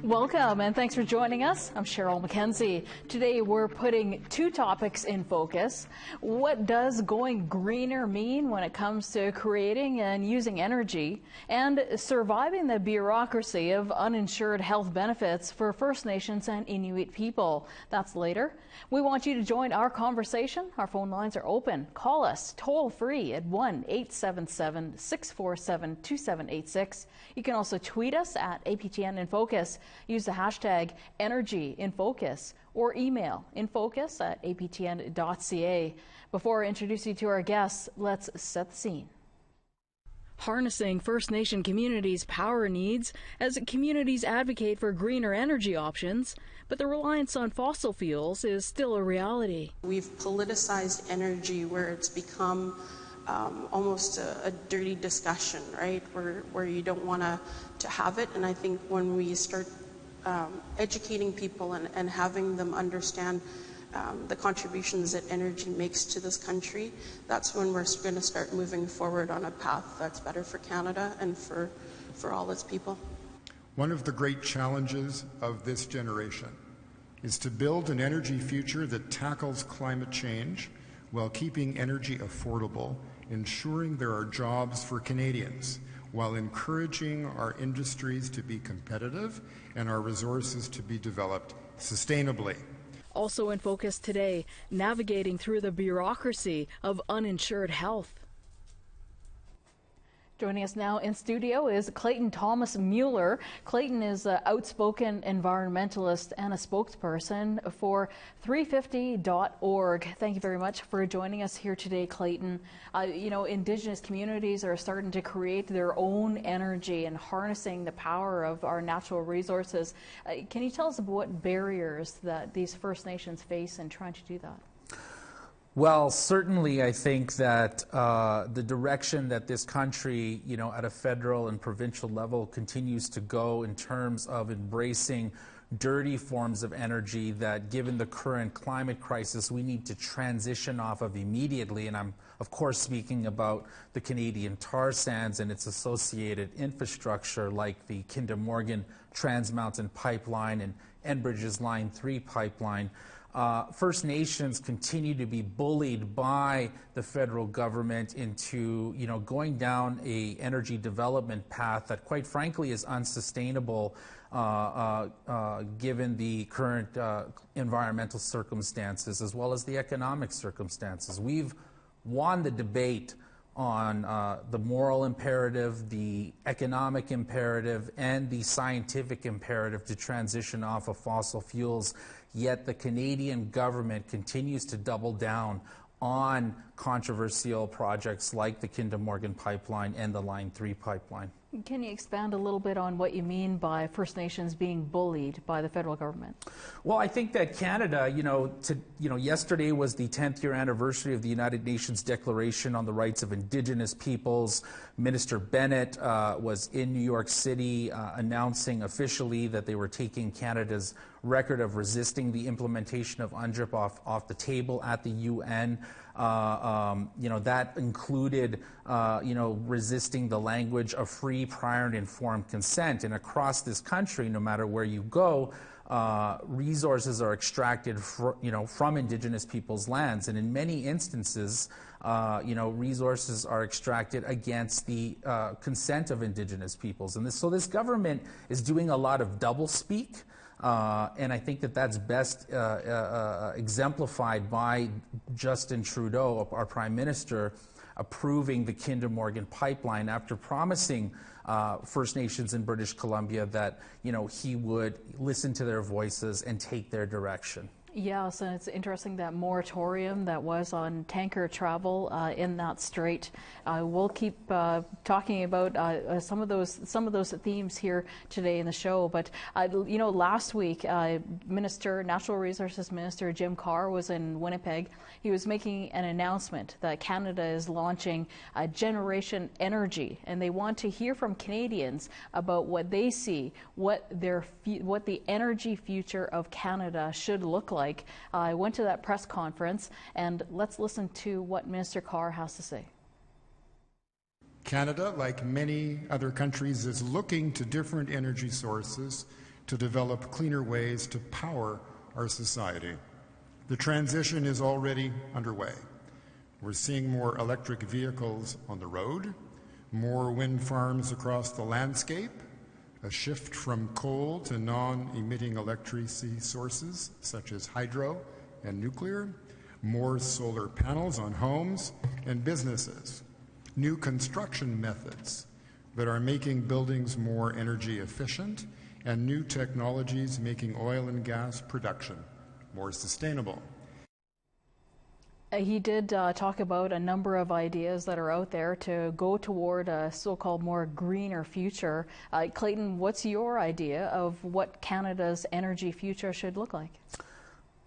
Welcome and thanks for joining us. I'm Cheryl McKenzie. Today we're putting two topics in focus. What does going greener mean when it comes to creating and using energy, and surviving the bureaucracy of uninsured health benefits for First Nations and Inuit people? That's later. We want you to join our conversation. Our phone lines are open. Call us toll free at 1-877-647-2786. You can also tweet us at APTN InFocus. Use the hashtag EnergyInFocus or email infocus@aptn.ca. Before I introduce you to our guests, let's set the scene. Harnessing First Nation communities' power needs as communities advocate for greener energy options, but the reliance on fossil fuels is still a reality. We've politicized energy where it's become almost a dirty discussion, right? Where you don't want to have it. And I think when we start educating people and having them understand the contributions that energy makes to this country, that's when we're going to start moving forward on a path that's better for Canada and for all its people. One of the great challenges of this generation is to build an energy future that tackles climate change while keeping energy affordable, ensuring there are jobs for Canadians, while encouraging our industries to be competitive and our resources to be developed sustainably. Also in focus today, navigating through the bureaucracy of uninsured health. Joining us now in studio is Clayton Thomas Mueller. Clayton is an outspoken environmentalist and a spokesperson for 350.org. Thank you very much for joining us here today, Clayton. Indigenous communities are starting to create their own energy and harnessing the power of our natural resources. Can you tell us about what barriers that these First Nations face in trying to do that? Well, certainly I think that the direction that this country, at a federal and provincial level continues to go in terms of embracing dirty forms of energy that, given the current climate crisis, we need to transition off of immediately. And I'm, of course, speaking about the Canadian tar sands and its associated infrastructure like the Kinder Morgan Trans Mountain Pipeline and Enbridge's Line 3 pipeline. First Nations continue to be bullied by the federal government into, going down a energy development path that, quite frankly, is unsustainable given the current environmental circumstances as well as the economic circumstances. We've won the debate on the moral imperative, the economic imperative, and the scientific imperative to transition off of fossil fuels. Yet the Canadian government continues to double down on controversial projects like the Kinder Morgan pipeline and the Line 3 pipeline. Can you expand a little bit on what you mean by First Nations being bullied by the federal government? Well, I think that Canada, yesterday was the 10th year anniversary of the United Nations Declaration on the Rights of Indigenous Peoples. Minister Bennett was in New York City announcing officially that they were taking Canada's record of resisting the implementation of UNDRIP off the table at the UN. That included, resisting the language of free, prior, and informed consent. And across this country, no matter where you go, resources are extracted, from Indigenous peoples' lands. And in many instances, resources are extracted against the consent of Indigenous peoples. And so this government is doing a lot of doublespeak. And I think that that's best exemplified by Justin Trudeau, our Prime Minister, approving the Kinder Morgan pipeline after promising First Nations in British Columbia that, he would listen to their voices and take their direction. Yes, and it's interesting that moratorium that was on tanker travel in that strait. We'll keep talking about some of those themes here today in the show. But last week, Natural Resources Minister Jim Carr was in Winnipeg. He was making an announcement that Canada is launching Generation Energy, and they want to hear from Canadians about what they see, what the energy future of Canada should look like. I went to that press conference, and let's listen to what Minister Carr has to say. Canada, like many other countries, is looking to different energy sources to develop cleaner ways to power our society. The transition is already underway. We're seeing more electric vehicles on the road, more wind farms across the landscape, a shift from coal to non-emitting electricity sources such as hydro and nuclear, more solar panels on homes and businesses, new construction methods that are making buildings more energy efficient, and new technologies making oil and gas production more sustainable. He did talk about a number of ideas that are out there to go toward a so-called more greener future. Clayton, what's your idea of what Canada's energy future should look like?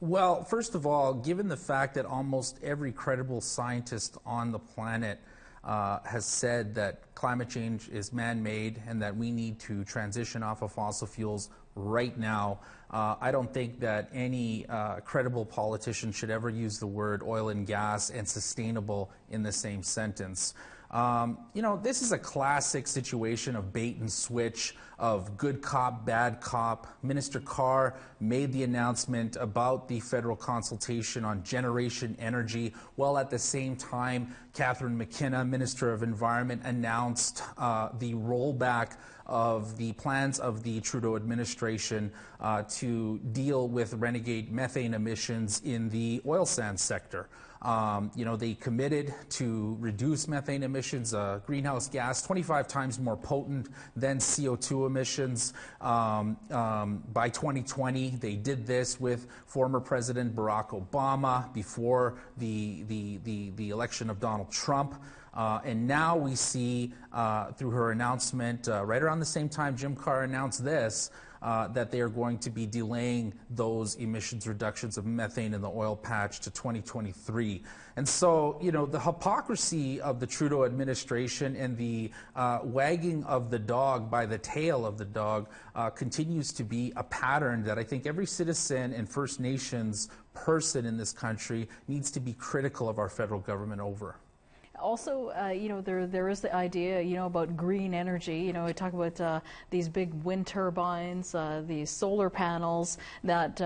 Well, first of all, given the fact that almost every credible scientist on the planet has said that climate change is man-made and that we need to transition off of fossil fuels right now, I don't think that any credible politician should ever use the word oil and gas and sustainable in the same sentence. This is a classic situation of bait and switch, of good cop, bad cop. Minister Carr made the announcement about the federal consultation on generation energy, while at the same time, Catherine McKenna, Minister of Environment, announced the rollback of the plans of the Trudeau administration to deal with renegade methane emissions in the oil sands sector. They committed to reduce methane emissions, greenhouse gas, 25 times more potent than CO2 emissions by 2020. They did this with former President Barack Obama before the election of Donald Trump. And now we see through her announcement, right around the same time Jim Carr announced this, that they are going to be delaying those emissions reductions of methane in the oil patch to 2023. And so, the hypocrisy of the Trudeau administration and the wagging of the dog by the tail of the dog continues to be a pattern that I think every citizen and First Nations person in this country needs to be critical of our federal government over. Also, there is the idea, about green energy. We talk about these big wind turbines, these solar panels, that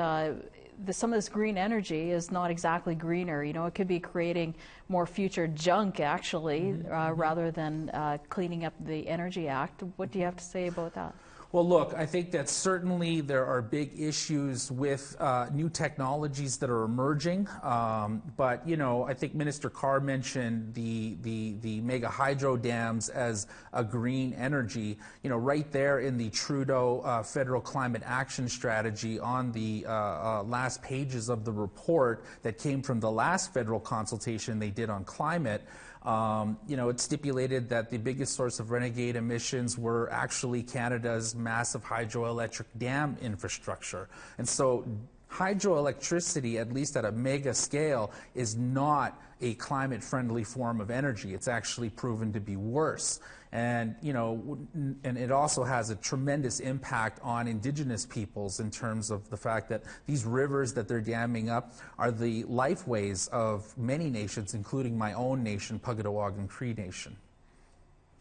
some of this green energy is not exactly greener. It could be creating more future junk, actually, rather than cleaning up the Energy Act. What do you have to say about that? Well, look, I think that certainly there are big issues with new technologies that are emerging. But, I think Minister Carr mentioned the mega hydro dams as a green energy. Right there in the Trudeau Federal Climate Action Strategy on the last pages of the report that came from the last federal consultation they did on climate. It stipulated that the biggest source of renegade emissions were actually Canada's massive hydroelectric dam infrastructure. And so hydroelectricity, at least at a mega scale, is not a climate-friendly form of energy. It's actually proven to be worse. And, and it also has a tremendous impact on Indigenous peoples in terms of the fact that these rivers that they're damming up are the lifeways of many nations, including my own nation, Pugadawagan Cree Nation.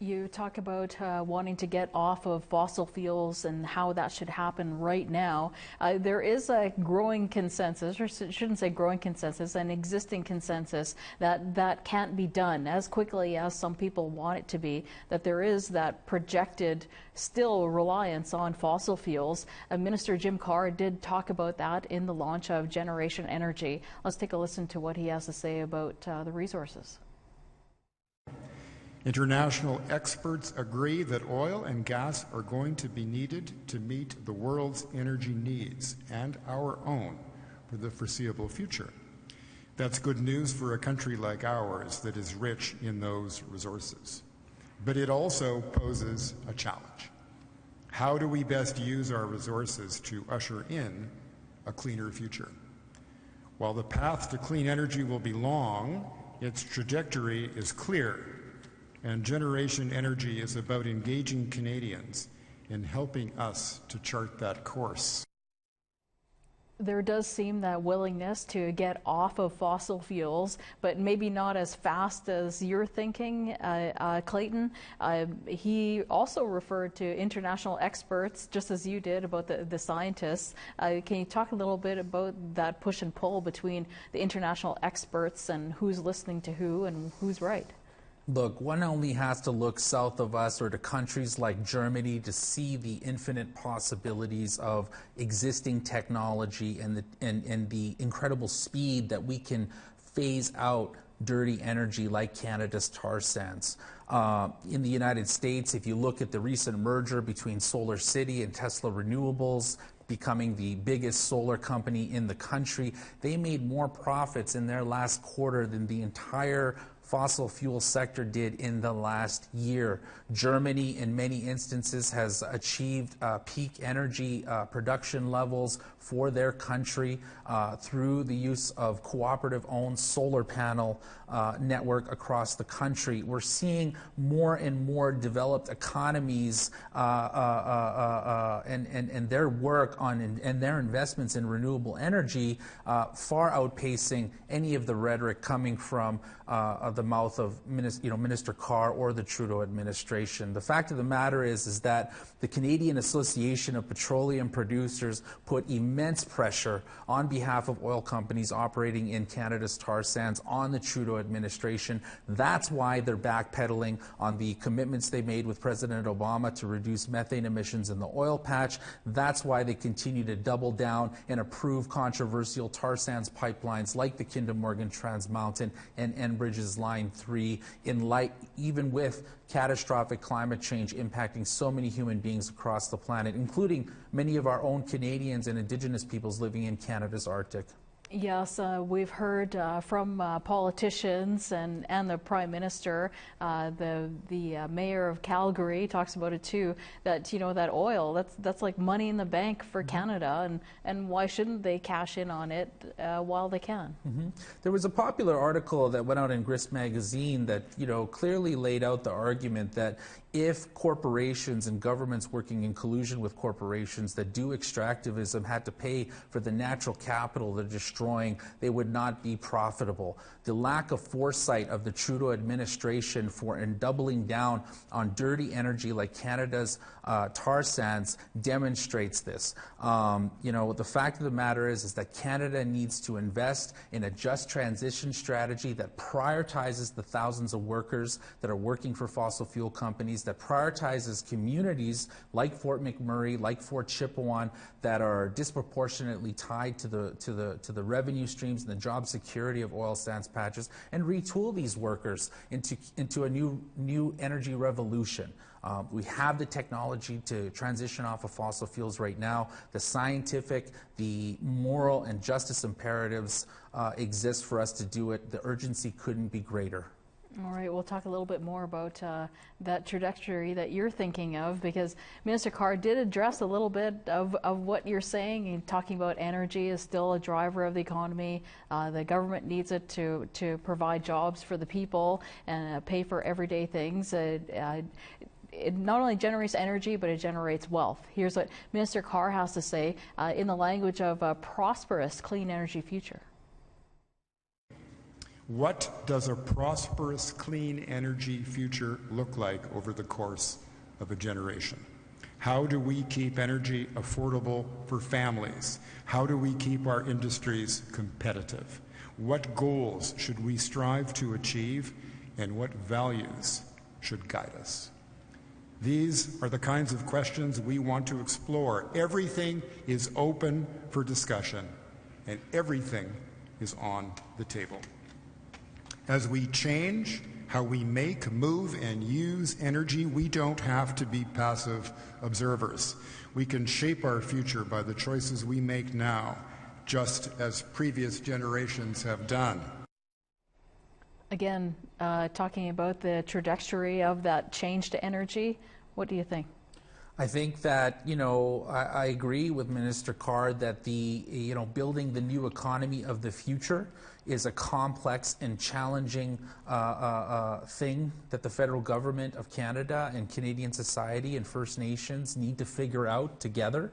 You talk about wanting to get off of fossil fuels and how that should happen right now. There is a growing consensus, or shouldn't say growing consensus, an existing consensus that can't be done as quickly as some people want it to be, that there is that projected still reliance on fossil fuels. Minister Jim Carr did talk about that in the launch of Generation Energy. Let's take a listen to what he has to say about the resources. International experts agree that oil and gas are going to be needed to meet the world's energy needs and our own for the foreseeable future. That's good news for a country like ours that is rich in those resources. But it also poses a challenge. How do we best use our resources to usher in a cleaner future? While the path to clean energy will be long, its trajectory is clear. And Generation Energy is about engaging Canadians in helping us to chart that course. There does seem that willingness to get off of fossil fuels, but maybe not as fast as you're thinking, Clayton. He also referred to international experts, just as you did, about the scientists. Can you talk a little bit about that push and pull between the international experts and who's listening to who and who's right? Look, one only has to look south of us or to countries like Germany to see the infinite possibilities of existing technology and the incredible speed that we can phase out dirty energy like Canada's tar sands. In the United States, if you look at the recent merger between Solar City and Tesla Renewables, becoming the biggest solar company in the country, they made more profits in their last quarter than the entire fossil fuel sector did in the last year. Germany, in many instances, has achieved peak energy production levels for their country through the use of cooperative-owned solar panel network across the country. We're seeing more and more developed economies and their work on and their investments in renewable energy far outpacing any of the rhetoric coming from the mouth of Minister Carr or the Trudeau administration. The fact of the matter is that the Canadian Association of Petroleum Producers put immense pressure on behalf of oil companies operating in Canada's tar sands on the Trudeau administration. That's why they're backpedaling on the commitments they made with President Obama to reduce methane emissions in the oil patch. That's why they continue to double down and approve controversial tar sands pipelines like the Kinder Morgan Trans Mountain and Enbridge's Line 3, in light, even with catastrophic climate change impacting so many human beings across the planet, including many of our own Canadians and Indigenous peoples living in Canada's Arctic. Yes, we've heard from politicians and the Prime Minister, the Mayor of Calgary talks about it too, that that oil, that's like money in the bank for Canada, and why shouldn't they cash in on it while they can? There was a popular article that went out in Grist magazine that clearly laid out the argument that if corporations and governments working in collusion with corporations that do extractivism had to pay for the natural capital they're destroying, they would not be profitable. The lack of foresight of the Trudeau administration in doubling down on dirty energy like Canada's tar sands demonstrates this. The fact of the matter is that Canada needs to invest in a just transition strategy that prioritizes the thousands of workers that are working for fossil fuel companies, that prioritizes communities like Fort McMurray, like Fort Chipewyan, that are disproportionately tied to the revenue streams and the job security of oil sands patches, and retool these workers into a new energy revolution. We have the technology to transition off of fossil fuels right now. The scientific, the moral, and justice imperatives exist for us to do it. The urgency couldn't be greater. All right, we'll talk a little bit more about that trajectory that you're thinking of, because Minister Carr did address a little bit of what you're saying, and talking about energy is still a driver of the economy. The government needs it to provide jobs for the people and pay for everyday things. It not only generates energy, but it generates wealth. Here's what Minister Carr has to say in the language of a prosperous clean energy future. What does a prosperous, clean energy future look like over the course of a generation? How do we keep energy affordable for families? How do we keep our industries competitive? What goals should we strive to achieve, and what values should guide us? These are the kinds of questions we want to explore. Everything is open for discussion, and everything is on the table. As we change how we make, move, and use energy, we don't have to be passive observers. We can shape our future by the choices we make now, just as previous generations have done. Again, talking about the trajectory of that change to energy, what do you think? I think that, I agree with Minister Carr that building the new economy of the future is a complex and challenging thing that the federal government of Canada and Canadian society and First Nations need to figure out together.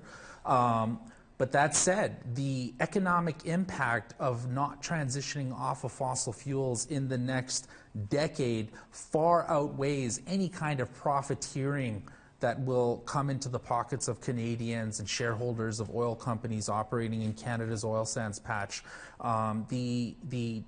But that said, the economic impact of not transitioning off of fossil fuels in the next decade far outweighs any kind of profiteering that will come into the pockets of Canadians and shareholders of oil companies operating in Canada's oil sands patch. The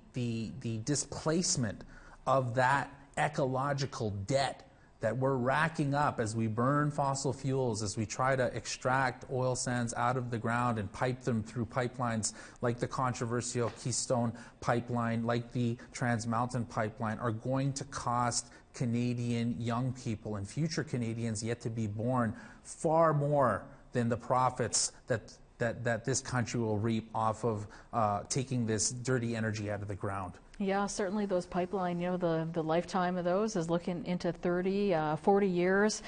displacement of that ecological debt that we're racking up as we burn fossil fuels, as we try to extract oil sands out of the ground and pipe them through pipelines like the controversial Keystone pipeline, like the Trans Mountain pipeline, are going to cost Canadian young people and future Canadians yet to be born far more than the profits that this country will reap off of taking this dirty energy out of the ground. Yeah, certainly those pipeline, the lifetime of those is looking into 30, 40 years.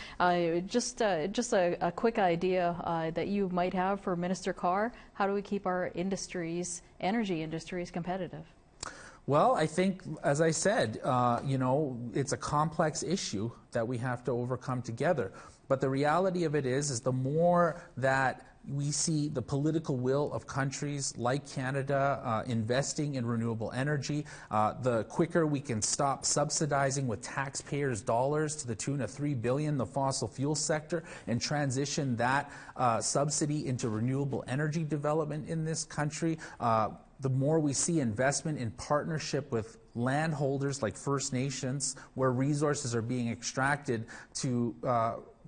Just a quick idea that you might have for Minister Carr. How do we keep our industries, energy industries, competitive? Well, I think, as I said, it's a complex issue that we have to overcome together. But the reality of it is the more that we see the political will of countries like Canada investing in renewable energy, the quicker we can stop subsidizing with taxpayers' dollars to the tune of $3 billion the fossil fuel sector and transition that subsidy into renewable energy development in this country, the more we see investment in partnership with landholders like First Nations, where resources are being extracted to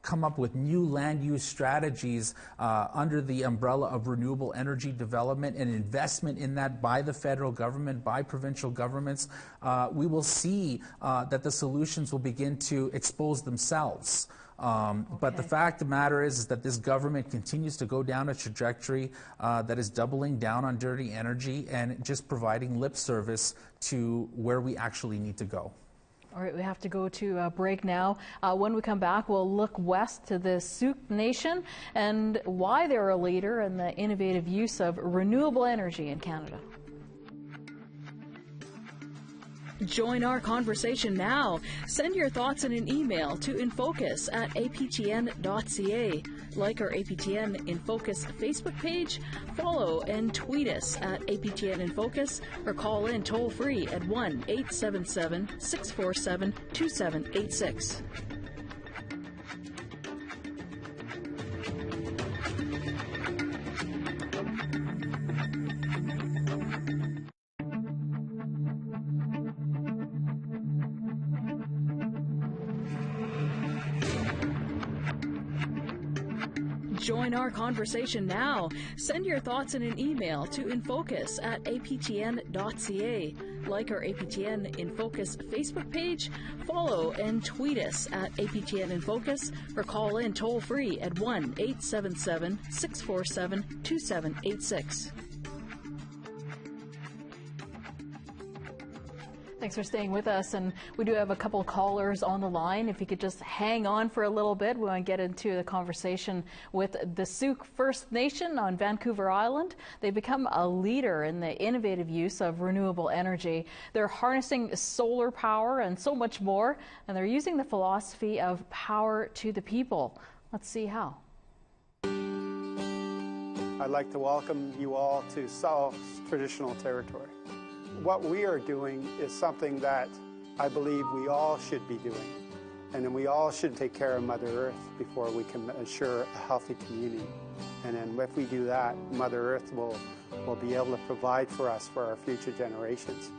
come up with new land use strategies under the umbrella of renewable energy development and investment in that by the federal government, by provincial governments, we will see that the solutions will begin to expose themselves. But the fact of the matter is that this government continues to go down a trajectory that is doubling down on dirty energy and just providing lip service to where we actually need to go. All right, we have to go to a break now. When we come back, we'll look west to the Sauk Nation and why they're a leader in the innovative use of renewable energy in Canada. Join our conversation now. Send your thoughts in an email to InFocus at APTN.ca. Like our APTN InFocus Facebook page, follow and tweet us at APTN InFocus, or call in toll free at 1-877-647-2786. Join our conversation now. Send your thoughts in an email to InFocus at APTN.ca. Like our APTN InFocus Facebook page, follow and tweet us at APTN InFocus, or call in toll free at 1-877-647-2786. Thanks for staying with us, and we do have a couple of callers on the line. If you could just hang on for a little bit, we want to get into the conversation with the Sauk First Nation on Vancouver Island. They've become a leader in the innovative use of renewable energy. They're harnessing solar power and so much more, and they're using the philosophy of power to the people. Let's see how. I'd like to welcome you all to Sauk's traditional territory. What we are doing is something that I believe we all should be doing. And then we all should take care of Mother Earth before we can assure a healthy community. And then if we do that, Mother Earth will be able to provide for us for our future generations.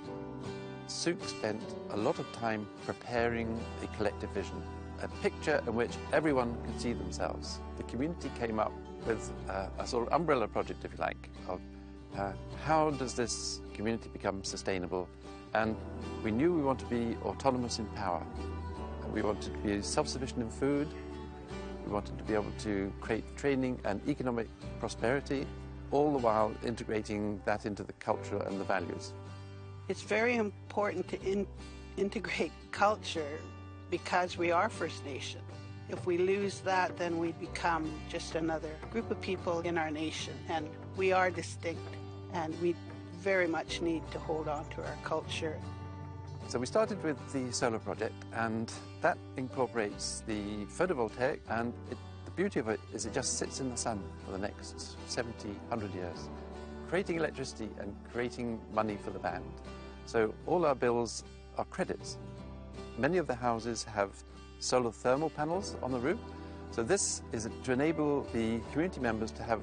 Sauk spent a lot of time preparing a collective vision, a picture in which everyone could see themselves. The community came up with a sort of umbrella project, if you like, of how does this community become sustainable? And we knew we want to be autonomous in power. We wanted to be self-sufficient in food. We wanted to be able to create training and economic prosperity, all the while integrating that into the culture and the values. It's very important to integrate culture because we are First Nation. If we lose that, then we become just another group of people in our nation, and we are distinct, and we very much need to hold on to our culture. So we started with the solar project, and that incorporates the photovoltaic, and the beauty of it is it just sits in the sun for the next 70, 100 years, creating electricity and creating money for the band. So all our bills are credits. Many of the houses have solar thermal panels on the roof, so this is to enable the community members to have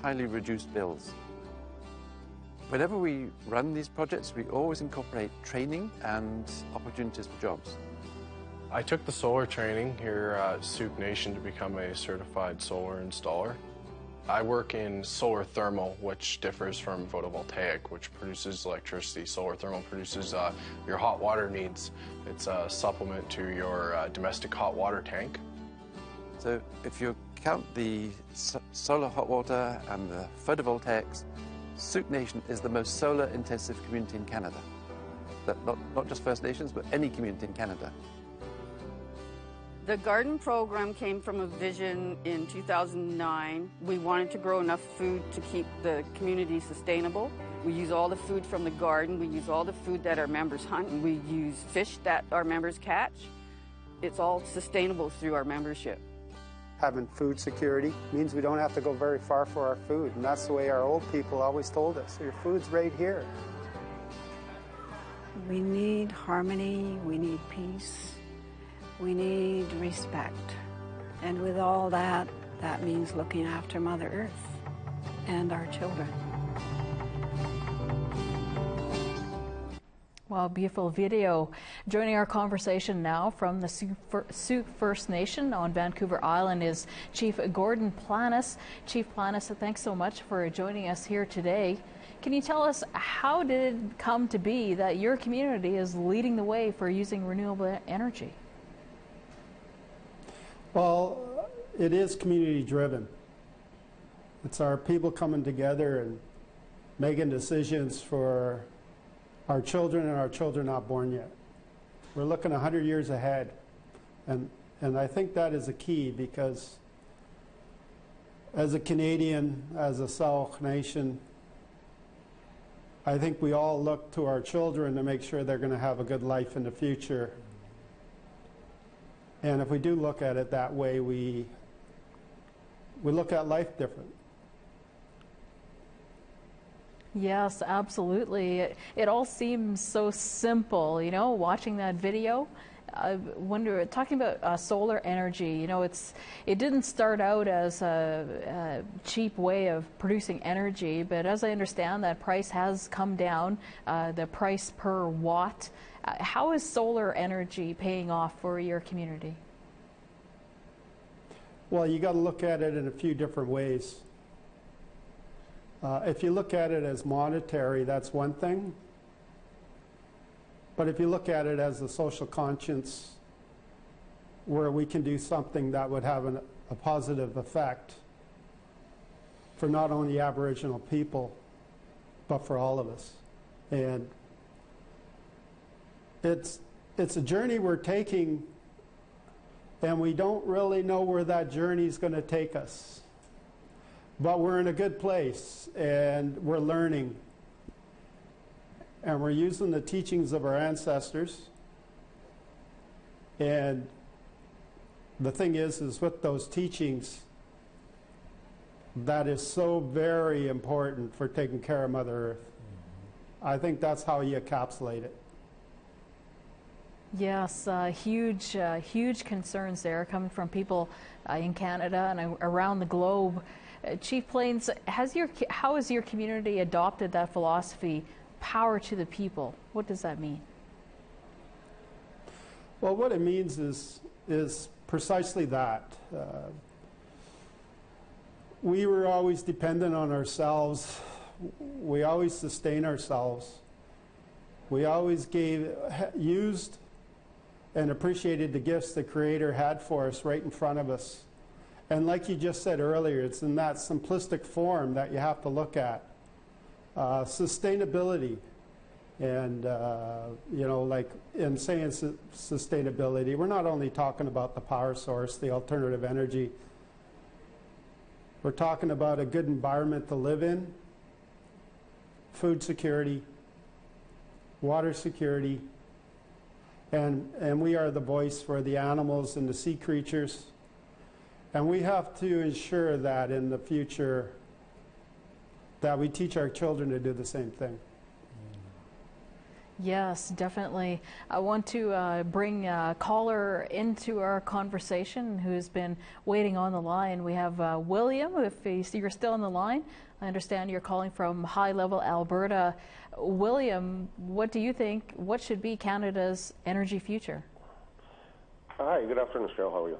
highly reduced bills. Whenever we run these projects, we always incorporate training and opportunities for jobs. I took the solar training here at Souk Nation to become a certified solar installer. I work in solar thermal, which differs from photovoltaic, which produces electricity. Solar thermal produces your hot water needs. It's a supplement to your domestic hot water tank. So if you count the solar hot water and the photovoltaics, Souk Nation is the most solar-intensive community in Canada. Not just First Nations, but any community in Canada. The garden program came from a vision in 2009. We wanted to grow enough food to keep the community sustainable. We use all the food from the garden. We use all the food that our members hunt. And we use fish that our members catch. It's all sustainable through our membership. Having food security means we don't have to go very far for our food, and that's the way our old people always told us. Your food's right here. We need harmony, we need peace, we need respect. And with all that, that means looking after Mother Earth and our children. Wow, beautiful video. Joining our conversation now from the Souk First Nation on Vancouver Island is Chief Gordon Planis. Chief Planis, thanks so much for joining us here today. Can you tell us, how did it come to be that your community is leading the way for using renewable energy? Well, it is community driven. It's our people coming together and making decisions for our children and our children not born yet. We're looking 100 years ahead. And I think that is a key, because as a Canadian, as a Sauk Nation, I think we all look to our children to make sure they're going to have a good life in the future. And if we do look at it that way, we look at life different. Yes, absolutely. It all seems so simple, you know, watching that video. When we were talking about solar energy, you know, it didn't start out as a cheap way of producing energy, but as I understand, that price has come down, the price per watt. How is solar energy paying off for your community? Well, you got to look at it in a few different ways. If you look at it as monetary, that's one thing. But if you look at it as a social conscience, where we can do something that would have a positive effect for not only Aboriginal people, but for all of us. And it's a journey we're taking, and we don't really know where that journey is going to take us. But we're in a good place, and we're learning. And we're using the teachings of our ancestors. And the thing is with those teachings, that is so very important for taking care of Mother Earth. I think that's how you encapsulate it. Yes, huge concerns there coming from people in Canada and around the globe. Chief Plains, how has your community adopted that philosophy, power to the people? What does that mean? Well, what it means is precisely that. We were always dependent on ourselves. We always sustained ourselves. We always used and appreciated the gifts the Creator had for us right in front of us. And like you just said earlier, it's in that simplistic form that you have to look at. Sustainability. And, you know, like in saying sustainability, we're not only talking about the power source, the alternative energy. We're talking about a good environment to live in, food security, water security, and we are the voice for the animals and the sea creatures. And we have to ensure that in the future that we teach our children to do the same thing. Yes, definitely. I want to bring a caller into our conversation who's been waiting on the line. We have William, if you're still on the line. I understand you're calling from High Level, Alberta. William, what do you think, what should be Canada's energy future? Hi, good afternoon, Cheryl. How are you?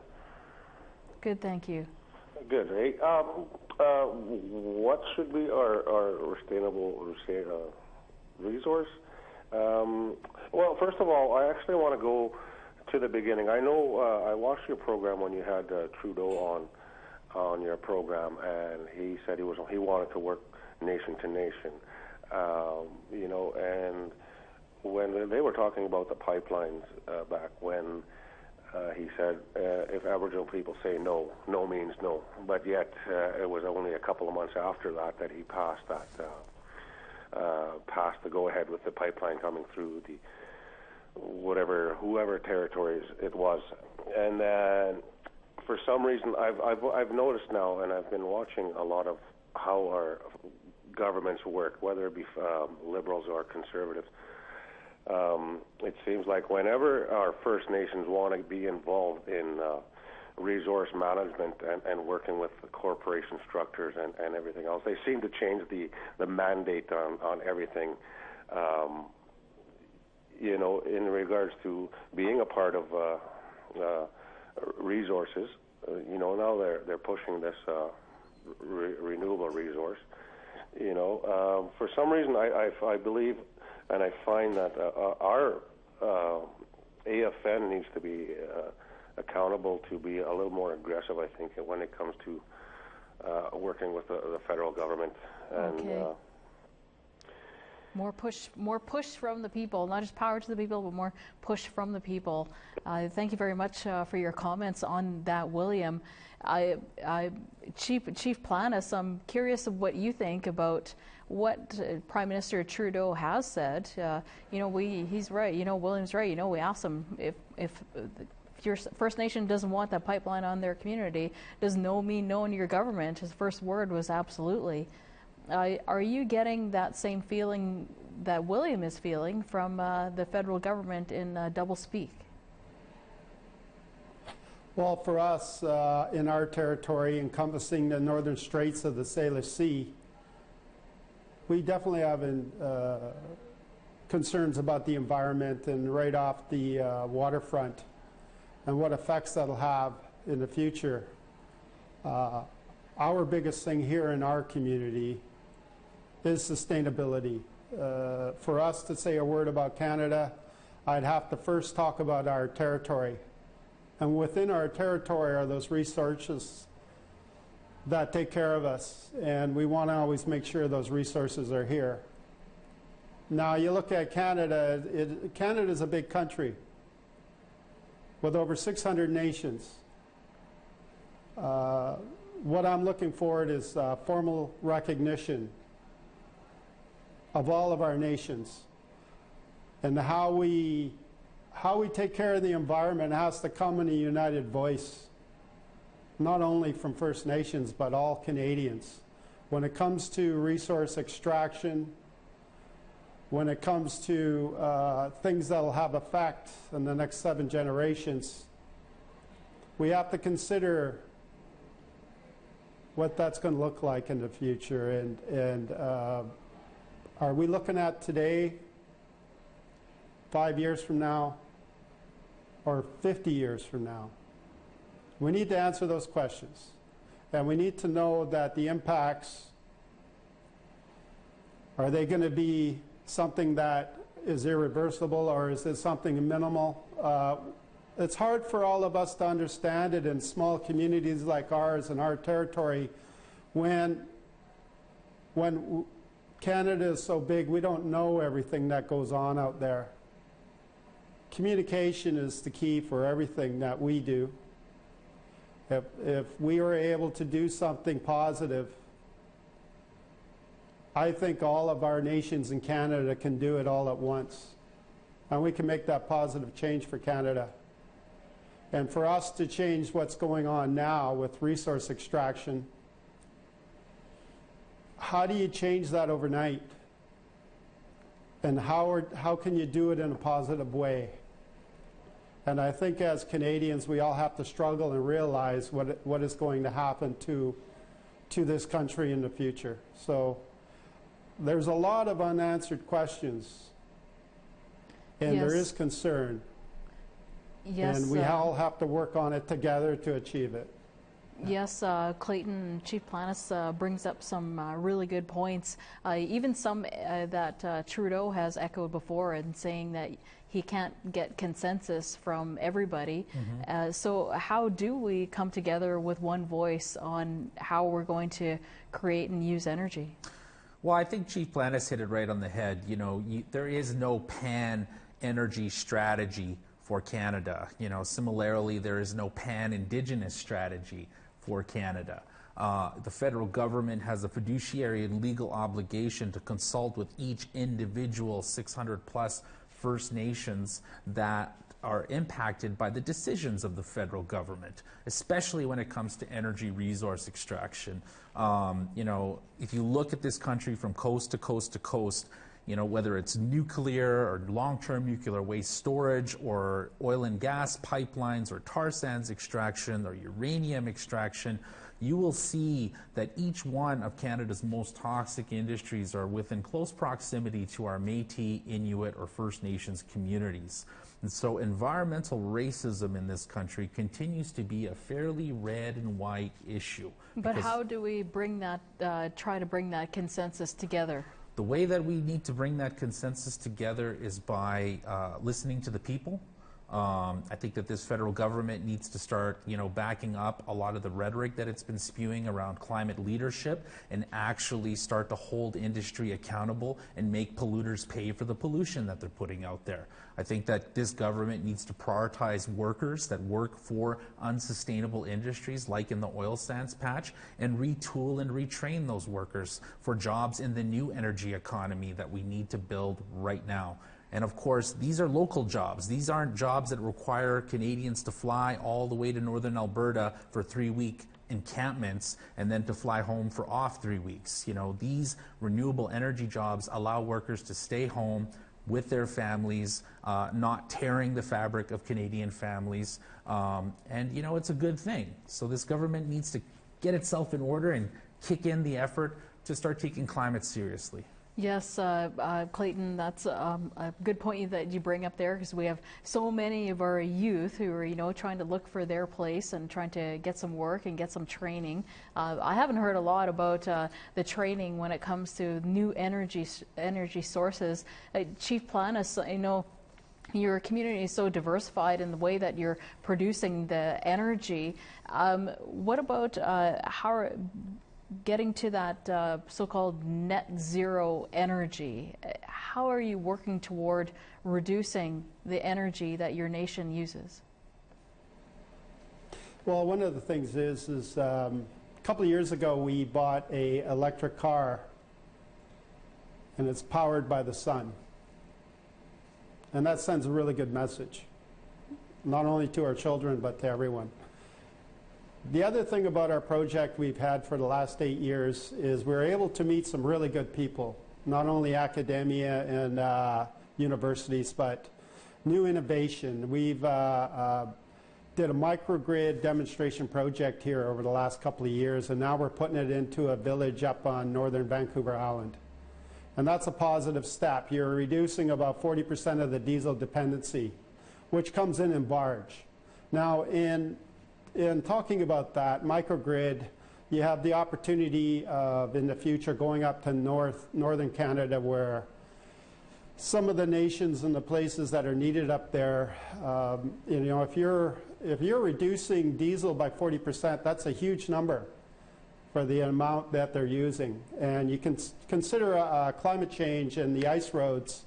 Good, thank you. Good. Hey, what should be our sustainable resource? Well, first of all, I actually want to go to the beginning. I know I watched your program when you had Trudeau on your program, and he said he wanted to work nation to nation. You know, and when they were talking about the pipelines back when, he said if Aboriginal people say no, no means no. But yet it was only a couple of months after that he passed that. Passed the go-ahead with the pipeline coming through the whoever territories it was, and for some reason I've noticed now, and I've been watching a lot of how our governments work, whether it be liberals or conservatives. It seems like whenever our First Nations want to be involved in resource management and working with the corporation structures and everything else, they seem to change the mandate on everything. You know, in regards to being a part of resources, you know, now they're pushing this renewable resource. You know, for some reason I believe and I find that our AFN needs to be accountable to be a little more aggressive, I think, when it comes to working with the federal government. And okay. More push from the people, not just power to the people, but more push from the people. Thank you very much for your comments on that, William. Chief Planis, I'm curious of what you think about what Prime Minister Trudeau has said. You know, he's right. You know, William's right. You know, we asked him if your First Nation doesn't want that pipeline on their community, does no mean no in your government? His first word was absolutely. Are you getting that same feeling that William is feeling from the federal government in double speak? Well, for us, in our territory encompassing the northern straits of the Salish Sea, we definitely have concerns about the environment and right off the waterfront and what effects that'll have in the future. Our biggest thing here in our community is sustainability. For us to say a word about Canada, I'd have to first talk about our territory. And within our territory are those resources that take care of us, and we want to always make sure those resources are here. Now, you look at Canada, Canada's a big country with over 600 nations. What I'm looking for is formal recognition of all of our nations, and how we take care of the environment has to come in a united voice, not only from First Nations but all Canadians. When it comes to resource extraction, when it comes to things that will have effect in the next 7 generations, we have to consider what that's going to look like in the future. And are we looking at today, 5 years from now, or 50 years from now? We need to answer those questions. And we need to know that the impacts, are they going to be something that is irreversible, or is it something minimal? It's hard for all of us to understand it in small communities like ours in our territory when Canada is so big, we don't know everything that goes on out there. Communication is the key for everything that we do. If we were able to do something positive, I think all of our nations in Canada can do it all at once. And we can make that positive change for Canada. And for us to change what's going on now with resource extraction, how do you change that overnight? And how can you do it in a positive way? And I think as Canadians, we all have to struggle and realize what is going to happen to this country in the future. So there's a lot of unanswered questions, and yes. there is concern. Yes, and we all have to work on it together to achieve it. Yes, Clayton, Chief Planis brings up some really good points, even some that Trudeau has echoed before, and saying that he can't get consensus from everybody. Mm-hmm. So how do we come together with one voice on how we're going to create and use energy? Well, I think Chief Planis hit it right on the head. You know, there is no pan-energy strategy for Canada. You know, similarly, there is no pan-Indigenous strategy for Canada. The federal government has a fiduciary and legal obligation to consult with each individual 600 plus First Nations that are impacted by the decisions of the federal government, especially when it comes to energy resource extraction. You know, if you look at this country from coast to coast to coast, you know, whether it's nuclear or long-term nuclear waste storage or oil and gas pipelines or tar sands extraction or uranium extraction, you will see that each one of Canada's most toxic industries are within close proximity to our Métis, Inuit, or First Nations communities. And so environmental racism in this country continues to be a fairly red and white issue. But how do we bring that, try to bring that consensus together? The way that we need to bring that consensus together is by listening to the people. I think that this federal government needs to start, you know, backing up a lot of the rhetoric that it's been spewing around climate leadership and actually start to hold industry accountable and make polluters pay for the pollution that they're putting out there. I think that this government needs to prioritize workers that work for unsustainable industries like in the oil sands patch and retool and retrain those workers for jobs in the new energy economy that we need to build right now. And of course, these are local jobs. These aren't jobs that require Canadians to fly all the way to northern Alberta for 3-week encampments and then to fly home for off 3 weeks. You know, these renewable energy jobs allow workers to stay home with their families, not tearing the fabric of Canadian families. And, you know, it's a good thing. So this government needs to get itself in order and kick in the effort to start taking climate seriously. Yes, Clayton, that's a good point that you bring up there, because we have so many of our youth who are, you know, trying to look for their place and trying to get some work and get some training. I haven't heard a lot about the training when it comes to new energy sources. Chief Planis, I know your community is so diversified in the way that you're producing the energy. What about how getting to that so-called net zero energy? How are you working toward reducing the energy that your nation uses? Well, one of the things is a couple of years ago we bought an electric car, and it's powered by the sun. And that sends a really good message, not only to our children, but to everyone. The other thing about our project we've had for the last 8 years is we're able to meet some really good people, not only academia and universities, but new innovation. We've did a microgrid demonstration project here over the last couple of years, and now we're putting it into a village up on northern Vancouver Island. And that's a positive step. You're reducing about 40% of the diesel dependency, which comes in barge. Now, in talking about that microgrid, you have the opportunity of, in the future, going up to northern Canada, where some of the nations and the places that are needed up there, you know, if you're reducing diesel by 40%, that's a huge number for the amount that they're using. And you can consider climate change and the ice roads,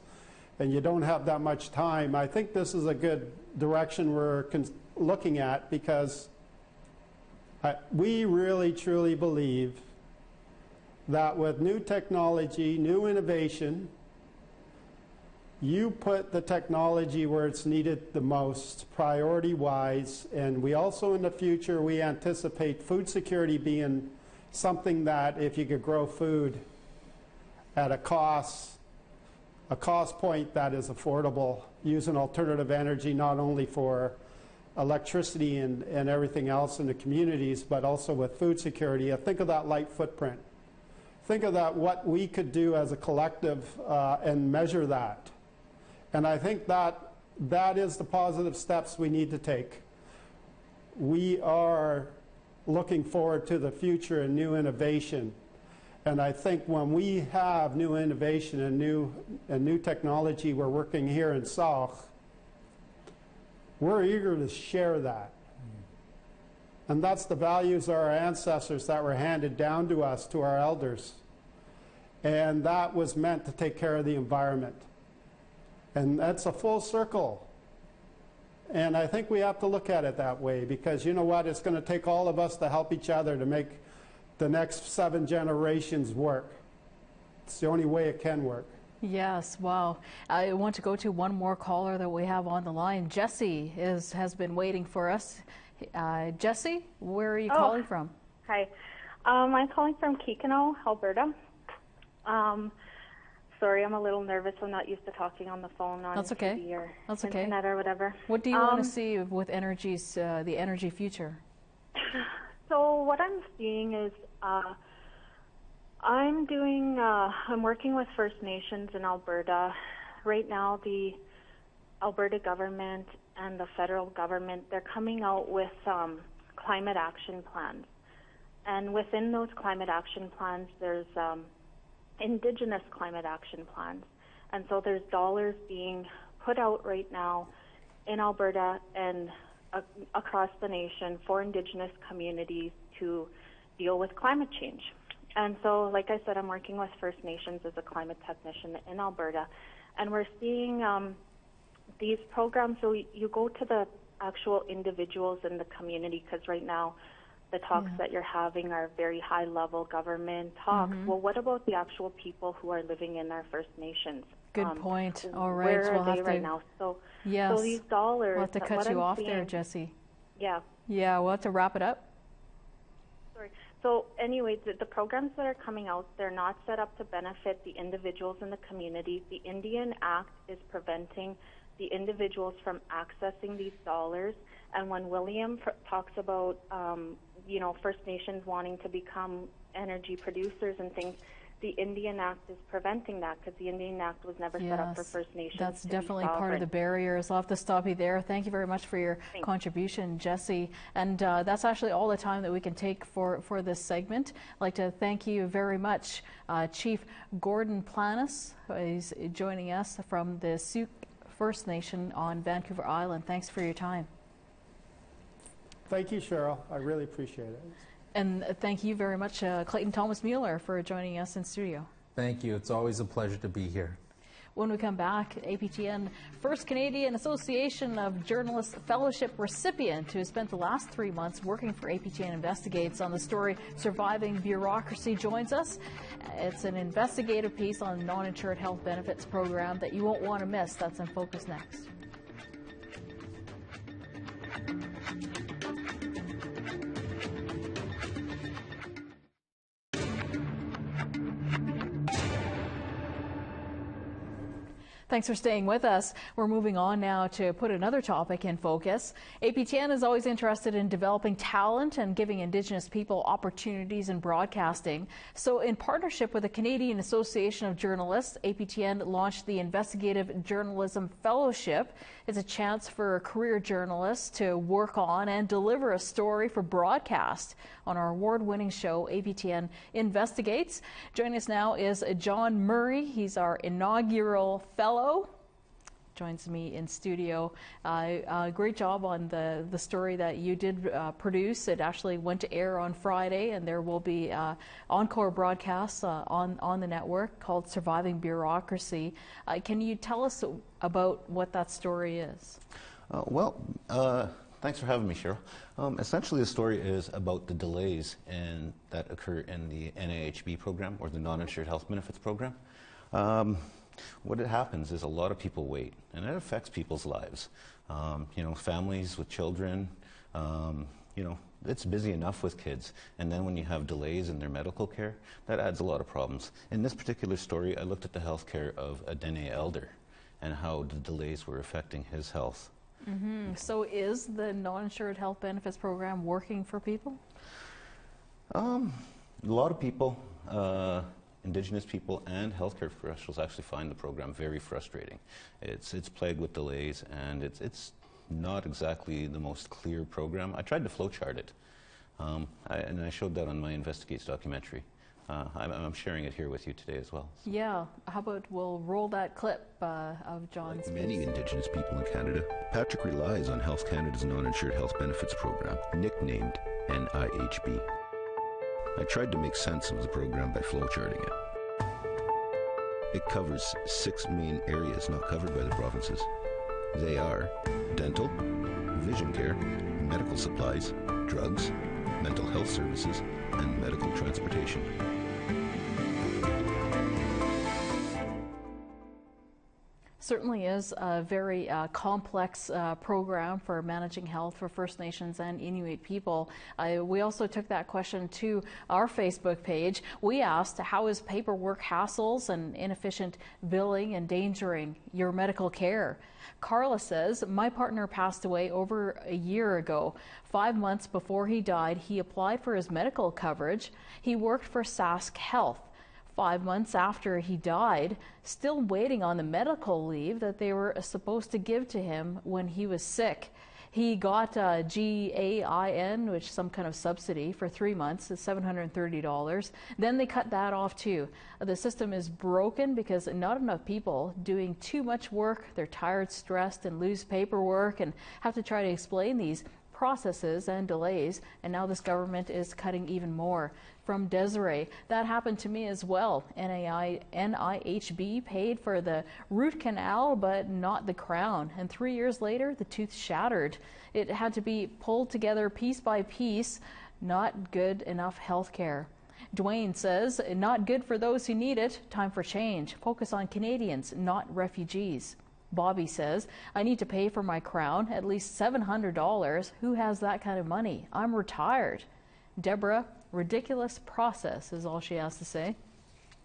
and you don't have that much time. I think this is a good direction we're looking at, because we really truly believe that with new technology, new innovation, You put the technology where it's needed the most, priority-wise, and we also in the future, we anticipate food security being something that if you could grow food at a cost point that is affordable, using alternative energy not only for electricity and everything else in the communities, but also with food security. Think of that light footprint. Think of that, what we could do as a collective and measure that. And I think that is the positive steps we need to take. We are looking forward to the future and new innovation. And I think when we have new innovation and new technology, we're working here in South, we're eager to share that. And that's the values of our ancestors that were handed down to us, to our elders. And that was meant to take care of the environment. And that's a full circle. And I think we have to look at it that way, because you know what? It's going to take all of us to help each other to make the next 7 generations work. It's the only way it can work. Yes, wow. I want to go to one more caller that we have on the line. Jesse has been waiting for us. Jesse, where are you calling from? Hi. I'm calling from Kikino, Alberta. Sorry, I'm a little nervous. I'm not used to talking on the phone on TV or internet or whatever. What do you want to see with the energy future? So what I'm seeing is I'm working with First Nations in Alberta. Right now, the Alberta government and the federal government, they're coming out with climate action plans. And within those climate action plans, there's Indigenous climate action plans. And so there's dollars being put out right now in Alberta and across the nation for Indigenous communities to deal with climate change. And so, like I said, I'm working with First Nations as a climate technician in Alberta. And we're seeing these programs, so you go to the actual individuals in the community, because right now the talks that you're having are very high-level government talks. Well, what about the actual people who are living in our First Nations? Good point. All right. Where are they right now? So these dollars... We'll have to cut you off there, Jesse. Yeah. Yeah, we'll have to wrap it up. Sorry. So anyway, the programs that are coming out, they're not set up to benefit the individuals in the community. The Indian Act is preventing the individuals from accessing these dollars. And when William talks about, First Nations wanting to become energy producers and things, the Indian Act is preventing that, because the Indian Act was never set up for First Nations. That's definitely part of the barriers. I'll have to stop you there. Thank you very much for your contribution, Jesse. And that's actually all the time that we can take for this segment. I'd like to thank you very much, Chief Gordon Planis, who is joining us from the Sioux First Nation on Vancouver Island. Thanks for your time. Thank you, Cheryl. I really appreciate it. And thank you very much, Clayton Thomas Mueller, for joining us in studio. Thank you. It's always a pleasure to be here. When we come back, APTN First Canadian Association of Journalists Fellowship recipient who spent the last 3 months working for APTN Investigates on the story Surviving Bureaucracy joins us. It's an investigative piece on the non-insured health benefits program that you won't want to miss. That's InFocus next. Thanks for staying with us. We're moving on now to put another topic in focus. APTN is always interested in developing talent and giving Indigenous people opportunities in broadcasting. So in partnership with the Canadian Association of Journalists, APTN launched the Investigative Journalism Fellowship. It's a chance for career journalists to work on and deliver a story for broadcast on our award-winning show, APTN Investigates. Joining us now is John Murray. He's our inaugural fellow. Joins me in studio. Great job on the story that you did produce. It actually went to air on Friday, and there will be encore broadcasts on the network called Surviving Bureaucracy. Can you tell us about what that story is? Thanks for having me, Cheryl. Essentially, the story is about the delays that occur in the NAHB program, or the Non-Insured Health Benefits program. What happens is a lot of people wait, and it affects people's lives. Families with children, it's busy enough with kids, and then when you have delays in their medical care, that adds a lot of problems. In this particular story, I looked at the health care of a Dene elder and how the delays were affecting his health. Mm-hmm. So is the non-insured health benefits program working for people? A lot of people, Indigenous people and healthcare professionals, actually find the program very frustrating. It's plagued with delays, and it's not exactly the most clear program. I tried to flowchart it, and I showed that on my Investigates documentary. I'm sharing it here with you today as well. So. Yeah, how about we'll roll that clip of John's. Like many Indigenous people in Canada, Patrick relies on Health Canada's non-insured health benefits program, nicknamed NIHB. I tried to make sense of the program by flowcharting it. It covers 6 main areas not covered by the provinces. They are dental, vision care, medical supplies, drugs, mental health services, and medical transportation. Certainly is a very complex program for managing health for First Nations and Inuit people. We also took that question to our Facebook page. We asked, how is paperwork hassles and inefficient billing endangering your medical care? Carla says, my partner passed away over a year ago. 5 months before he died, he applied for his medical coverage. He worked for Sask Health. 5 months after he died, still waiting on the medical leave that they were supposed to give to him when he was sick. He got GAIN, which is some kind of subsidy, for 3 months, it's $730. Then they cut that off too. The system is broken because not enough people doing too much work. They're tired, stressed, and lose paperwork and have to try to explain these processes and delays, and now this government is cutting even more. From Desiree, that happened to me as well. NIHB paid for the root canal but not the crown, and 3 years later the tooth shattered. It had to be pulled together piece by piece. Not good enough health care. Dwayne says, not good for those who need it. Time for change. Focus on Canadians, not refugees. Bobby says, I need to pay for my crown, at least $700. Who has that kind of money? I'm retired. Deborah, ridiculous process is all she has to say.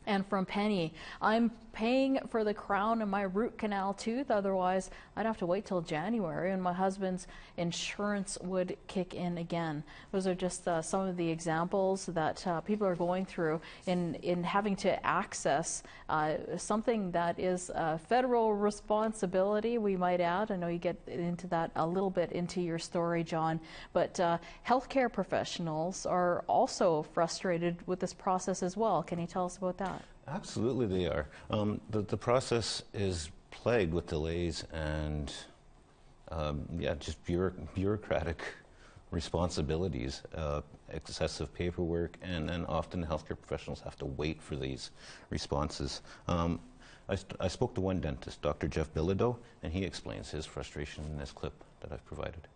And from Penny, I'm paying for the crown and my root canal tooth, otherwise I'd have to wait till January and my husband's insurance would kick in again. Those are just some of the examples that people are going through in having to access something that is a federal responsibility, we might add. I know you get into that a little bit into your story, John, but healthcare professionals are also frustrated with this process as well. Can you tell us about that? Absolutely they are. The process is plagued with delays and just bureaucratic responsibilities, excessive paperwork, and often healthcare professionals have to wait for these responses. I spoke to one dentist, Dr. Jeff Bilodeau, and he explains his frustration in this clip that I've provided.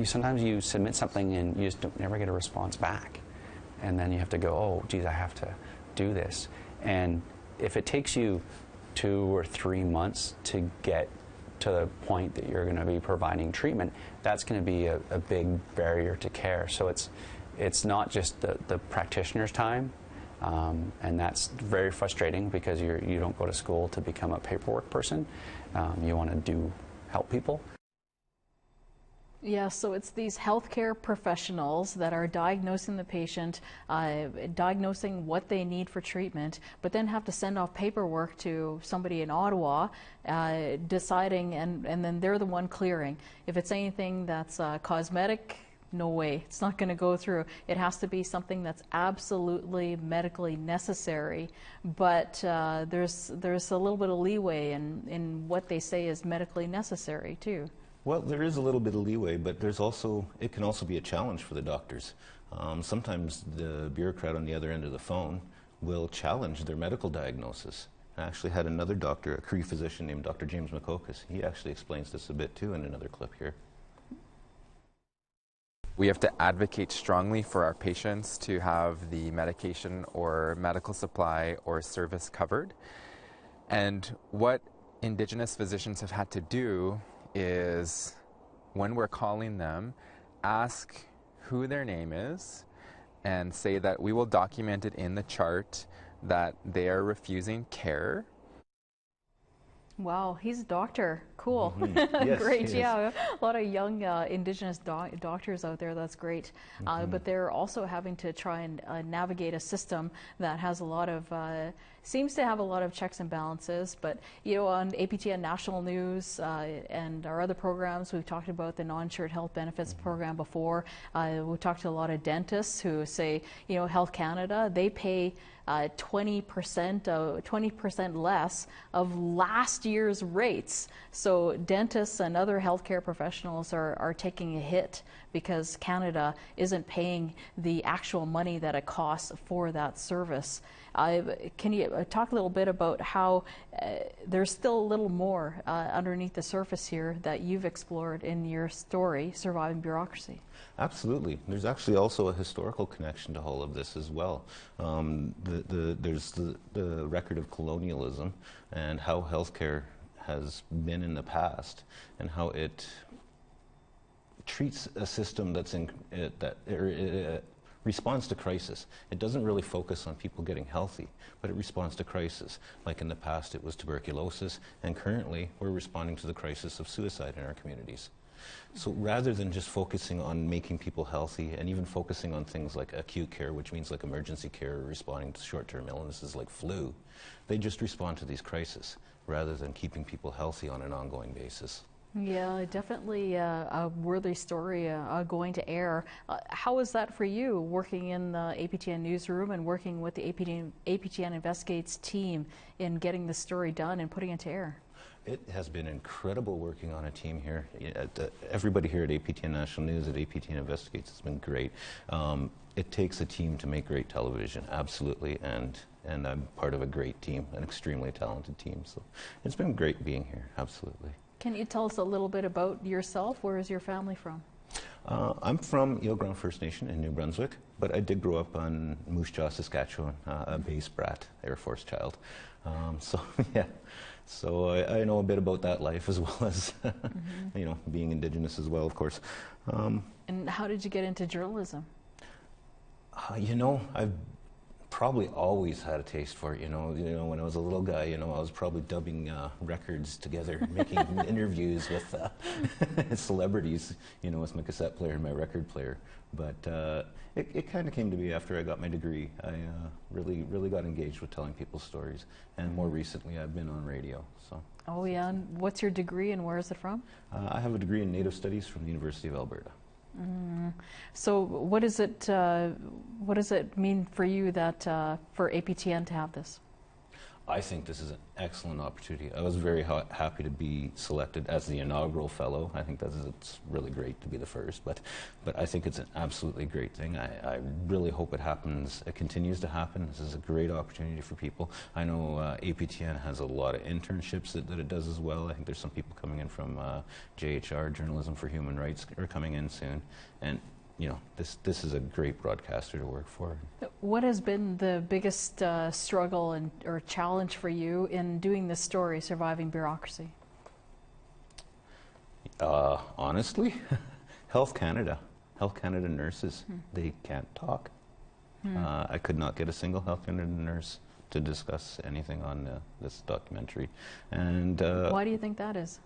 Sometimes you submit something and you just never get a response back. And then you have to go, oh, geez, I have to do this. And if it takes you 2 or 3 months to get to the point that you're going to be providing treatment, that's going to be a big barrier to care. So it's not just the practitioner's time, and that's very frustrating because you don't go to school to become a paperwork person. You want to help people. Yeah, so it's these healthcare professionals that are diagnosing the patient, diagnosing what they need for treatment, but then have to send off paperwork to somebody in Ottawa, deciding, and then they're the one clearing. If it's anything that's cosmetic, no way, it's not going to go through. It has to be something that's absolutely medically necessary, but there's a little bit of leeway in what they say is medically necessary too. Well, there is a little bit of leeway, but it can also be a challenge for the doctors. Sometimes the bureaucrat on the other end of the phone will challenge their medical diagnosis. I actually had another doctor, a Cree physician named Dr. James McCocus. He actually explains this a bit too in another clip here. We have to advocate strongly for our patients to have the medication or medical supply or service covered. And what Indigenous physicians have had to do is, when we're calling them, ask who their name is and say that we will document it in the chart that they are refusing care. Wow, he's a doctor. Cool. Yes, Great. he is. Yeah, a lot of young Indigenous doctors out there. That's great. But they're also having to try and navigate a system that has a lot of, seems to have a lot of checks and balances. But, you know, on APTN National News and our other programs, we've talked about the non-insured health benefits program before. We've talked to a lot of dentists who say, you know, Health Canada, they pay 20% less of last year's rates. So dentists and other healthcare professionals are taking a hit because Canada isn't paying the actual money that it costs for that service. Can you talk a little bit about how there's still a little more underneath the surface here that you've explored in your story, Surviving Bureaucracy? Absolutely. There's actually also a historical connection to all of this as well. There's the record of colonialism and how healthcare has been in the past and how it treats a system that's responds to crisis. It doesn't really focus on people getting healthy, but it responds to crisis. Like in the past it was tuberculosis, and currently we're responding to the crisis of suicide in our communities. So rather than just focusing on making people healthy and even focusing on things like acute care, which means like emergency care or responding to short-term illnesses like flu, they just respond to these crises rather than keeping people healthy on an ongoing basis. Yeah, definitely a worthy story going to air. How was that for you, working in the APTN newsroom and working with the APTN Investigates team in getting the story done and putting it to air? It has been incredible working on a team here. Everybody here at APTN National News, at APTN Investigates, has been great. It takes a team to make great television, absolutely, and I'm part of a great team, an extremely talented team. So it's been great being here, absolutely. Can you tell us a little bit about yourself? Where is your family from? I'm from Eel Ground First Nation in New Brunswick, but I did grow up on Moose Jaw, Saskatchewan, a base brat, Air Force child. So yeah, so I know a bit about that life as well as you know, being Indigenous as well, of course. And how did you get into journalism? You know, I've probably always had a taste for it. You know, when I was a little guy, you know, I was probably dubbing records together, making interviews with celebrities, you know, with my cassette player and my record player. But it kind of came to me after I got my degree. I really got engaged with telling people's stories, and more recently I've been on radio. So. Oh yeah, and what's your degree and where is it from? I have a degree in Native Studies from the University of Alberta. So what does it mean for you that for APTN to have this? I think this is an excellent opportunity. I was very happy to be selected as the inaugural fellow. I think it's really great to be the first, but I think it's an absolutely great thing. I really hope it happens. It continues to happen. This is a great opportunity for people. I know APTN has a lot of internships that it does as well. I think there's some people coming in from JHR, Journalism for Human Rights, are coming in soon. And you know, this is a great broadcaster to work for. What has been the biggest struggle or challenge for you in doing this story, Surviving Bureaucracy? Honestly, Health Canada nurses, they can't talk. I could not get a single Health Canada nurse to discuss anything on this documentary. And why do you think that is?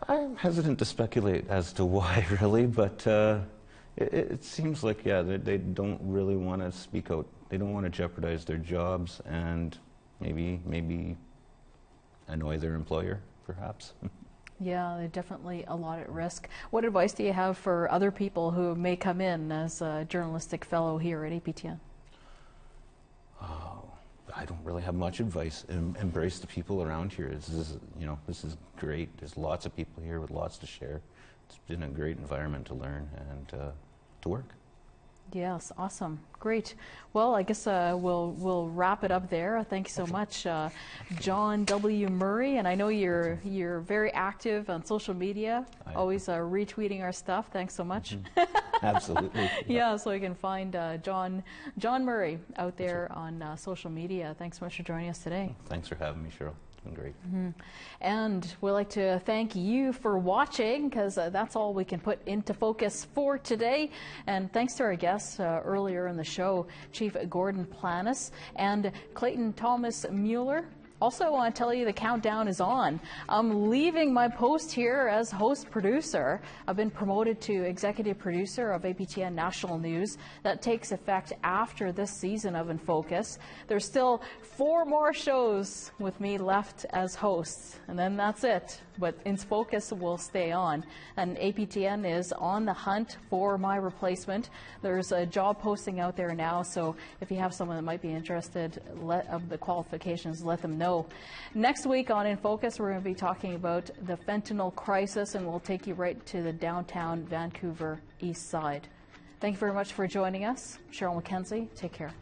I'm hesitant to speculate as to why, really, but it seems like, yeah, they don't really want to speak out. They don't want to jeopardize their jobs and maybe annoy their employer, perhaps. Yeah, they're definitely a lot at risk. What advice do you have for other people who may come in as a journalistic fellow here at APTN? I don't really have much advice. Embrace the people around here. This is great. There's lots of people here with lots to share. It's been a great environment to learn and to work. Yes, awesome, great. Well, I guess we'll wrap it up there. Thank you so much, John W. Murray. And I know you're very active on social media, always retweeting our stuff. Thanks so much. Absolutely. Yeah, so you can find John Murray out there on social media. Thanks so much for joining us today. Thanks for having me, Cheryl. It's been great. And we'd like to thank you for watching, because that's all we can put into focus for today. And thanks to our guests earlier in the show, Chief Gordon Planis and Clayton Thomas Mueller. Also, I want to tell you the countdown is on. I'm leaving my post here as host producer. I've been promoted to executive producer of APTN National News. That takes effect after this season of InFocus. There's still 4 more shows with me left as hosts, and then that's it. But InFocus will stay on. And APTN is on the hunt for my replacement. There's a job posting out there now, so if you have someone that might be interested of the qualifications, let them know. Next week on InFocus, we're going to be talking about the fentanyl crisis, and we'll take you right to the downtown Vancouver east side. Thank you very much for joining us. Cheryl McKenzie, take care.